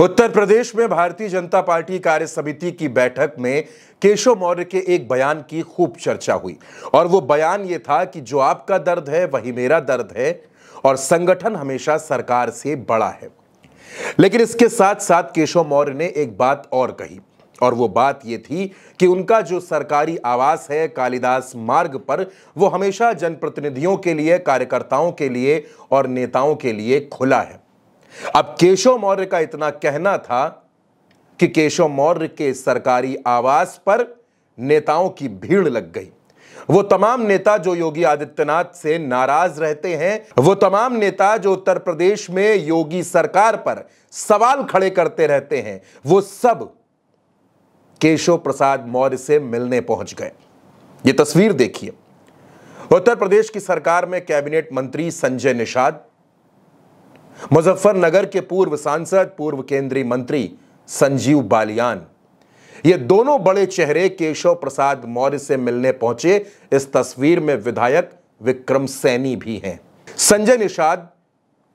उत्तर प्रदेश में भारतीय जनता पार्टी कार्य समिति की बैठक में केशव मौर्य के एक बयान की खूब चर्चा हुई और वो बयान ये था कि जो आपका दर्द है वही मेरा दर्द है और संगठन हमेशा सरकार से बड़ा है। लेकिन इसके साथ साथ केशव मौर्य ने एक बात और कही और वो बात ये थी कि उनका जो सरकारी आवास है कालिदास मार्ग पर वो हमेशा जनप्रतिनिधियों के लिए, कार्यकर्ताओं के लिए और नेताओं के लिए खुला है। अब केशव मौर्य का इतना कहना था कि केशव मौर्य के सरकारी आवास पर नेताओं की भीड़ लग गई। वो तमाम नेता जो योगी आदित्यनाथ से नाराज रहते हैं, वो तमाम नेता जो उत्तर प्रदेश में योगी सरकार पर सवाल खड़े करते रहते हैं, वो सब केशव प्रसाद मौर्य से मिलने पहुंच गए। ये तस्वीर देखिए। उत्तर प्रदेश की सरकार में कैबिनेट मंत्री संजय निषाद, मुजफ्फरनगर के पूर्व सांसद, पूर्व केंद्रीय मंत्री संजीव बालियान, ये दोनों बड़े चेहरे केशव प्रसाद मौर्य से मिलने पहुंचे। इस तस्वीर में विधायक विक्रम सैनी भी हैं। संजय निषाद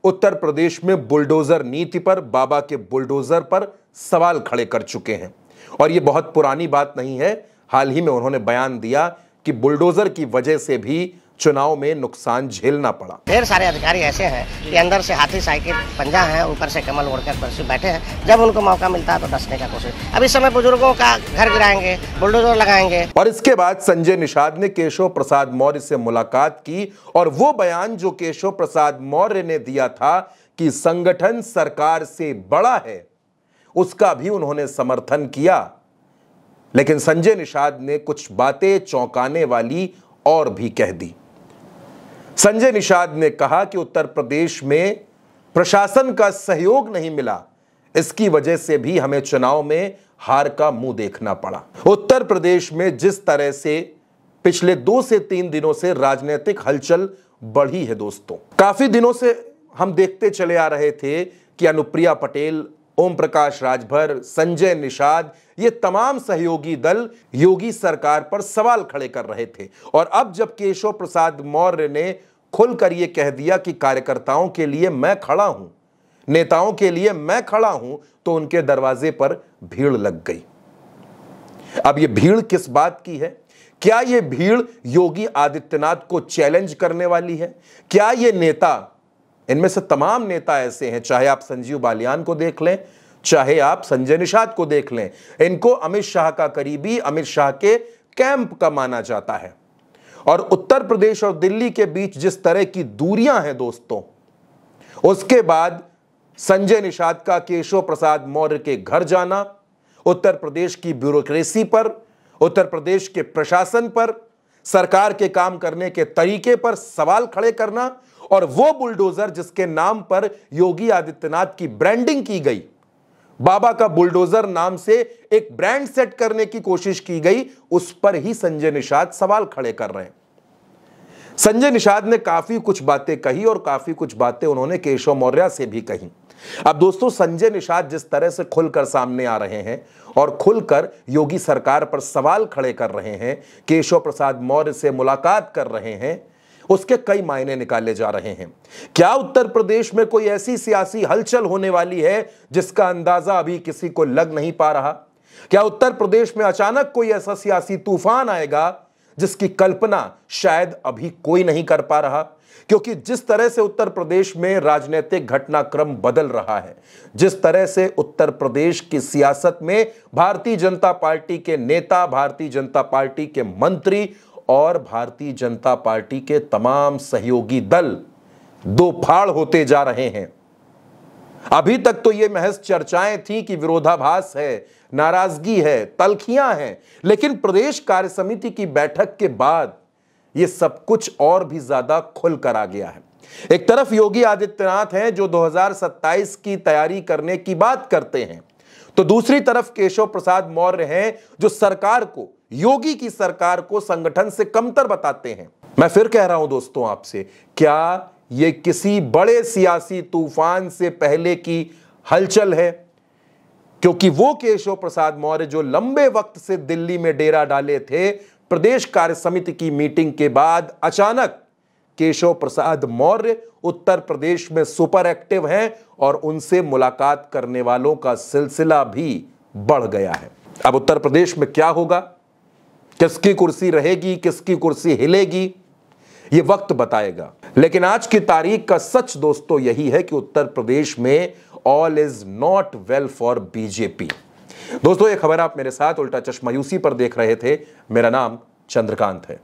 उत्तर प्रदेश में बुलडोजर नीति पर, बाबा के बुलडोजर पर सवाल खड़े कर चुके हैं और यह बहुत पुरानी बात नहीं है। हाल ही में उन्होंने बयान दिया कि बुलडोजर की वजह से भी चुनाव में नुकसान झेलना पड़ा। ढेर सारे अधिकारी ऐसे हैं कि अंदर से हाथी साइकिल पंजा है, ऊपर से कमल ओढ़कर कुर्सी बैठे हैं। जब उनको मौका मिलता है तो डसने का कोशिश। अब इस समय बुजुर्गों का घर गिराएंगे, बुलडोजर लगाएंगे। और इसके बाद संजय निषाद ने केशव प्रसाद मौर्य से मुलाकात की और वो बयान जो केशव प्रसाद मौर्य ने दिया था कि संगठन सरकार से बड़ा है, उसका भी उन्होंने समर्थन किया। लेकिन संजय निषाद ने कुछ बातें चौंकाने वाली और भी कह दी। संजय निषाद ने कहा कि उत्तर प्रदेश में प्रशासन का सहयोग नहीं मिला, इसकी वजह से भी हमें चुनाव में हार का मुंह देखना पड़ा। उत्तर प्रदेश में जिस तरह से पिछले 2 से 3 दिनों से राजनीतिक हलचल बढ़ी है दोस्तों, काफी दिनों से हम देखते चले आ रहे थे कि अनुप्रिया पटेल, ओम प्रकाश राजभर, संजय निषाद, ये तमाम सहयोगी दल योगी सरकार पर सवाल खड़े कर रहे थे। और अब जब केशव प्रसाद मौर्य ने खुलकर यह कह दिया कि कार्यकर्ताओं के लिए मैं खड़ा हूं, नेताओं के लिए मैं खड़ा हूं, तो उनके दरवाजे पर भीड़ लग गई। अब यह भीड़ किस बात की है? क्या यह भीड़ योगी आदित्यनाथ को चैलेंज करने वाली है? क्या यह नेता, इनमें से तमाम नेता ऐसे हैं, चाहे आप संजीव बालियान को देख लें, चाहे आप संजय निषाद को देख लें, इनको अमित शाह का करीबी, अमित शाह के कैंप का माना जाता है। और उत्तर प्रदेश और दिल्ली के बीच जिस तरह की दूरियां हैं दोस्तों, उसके बाद संजय निषाद का केशव प्रसाद मौर्य के घर जाना, उत्तर प्रदेश की ब्यूरोक्रेसी पर, उत्तर प्रदेश के प्रशासन पर, सरकार के काम करने के तरीके पर सवाल खड़े करना और वो बुलडोजर जिसके नाम पर योगी आदित्यनाथ की ब्रांडिंग की गई, बाबा का बुलडोजर नाम से एक ब्रांड सेट करने की कोशिश की गई, उस पर ही संजय निषाद सवाल खड़े कर रहे हैं। संजय निषाद ने काफी कुछ बातें कही और काफी कुछ बातें उन्होंने केशव मौर्य से भी कही। अब दोस्तों, संजय निषाद जिस तरह से खुलकर सामने आ रहे हैं और खुलकर योगी सरकार पर सवाल खड़े कर रहे हैं, केशव प्रसाद मौर्य से मुलाकात कर रहे हैं, उसके कई मायने निकाले जा रहे हैं। क्या उत्तर प्रदेश में कोई ऐसी सियासी हलचल होने वाली है जिसका अंदाजा अभी किसी को लग नहीं पा रहा? क्या उत्तर प्रदेश में अचानक कोई ऐसा सियासी तूफान आएगा जिसकी कल्पना शायद अभी कोई नहीं कर पा रहा? क्योंकि जिस तरह से उत्तर प्रदेश में राजनीतिक घटनाक्रम बदल रहा है, जिस तरह से उत्तर प्रदेश की सियासत में भारतीय जनता पार्टी के नेता, भारतीय जनता पार्टी के मंत्री और भारतीय जनता पार्टी के तमाम सहयोगी दल दो फाड़ होते जा रहे हैं। अभी तक तो ये महज चर्चाएं थी कि विरोधाभास है, नाराजगी है, तल्खियां हैं, लेकिन प्रदेश कार्य समिति की बैठक के बाद ये सब कुछ और भी ज्यादा खुलकर आ गया है। एक तरफ योगी आदित्यनाथ हैं जो 2027 की तैयारी करने की बात करते हैं, तो दूसरी तरफ केशव प्रसाद मौर्य हैं जो सरकार को, योगी की सरकार को संगठन से कमतर बताते हैं। मैं फिर कह रहा हूं दोस्तों आपसे, क्या यह किसी बड़े सियासी तूफान से पहले की हलचल है? क्योंकि वो केशव प्रसाद मौर्य जो लंबे वक्त से दिल्ली में डेरा डाले थे, प्रदेश कार्य समिति की मीटिंग के बाद अचानक केशव प्रसाद मौर्य उत्तर प्रदेश में सुपर एक्टिव हैं और उनसे मुलाकात करने वालों का सिलसिला भी बढ़ गया है। अब उत्तर प्रदेश में क्या होगा, किसकी कुर्सी रहेगी, किसकी कुर्सी हिलेगी, यह वक्त बताएगा। लेकिन आज की तारीख का सच दोस्तों यही है कि उत्तर प्रदेश में all is not well for BJP. दोस्तों, यह खबर आप मेरे साथ उल्टा चश्मा यूसी पर देख रहे थे। मेरा नाम चंद्रकांत है।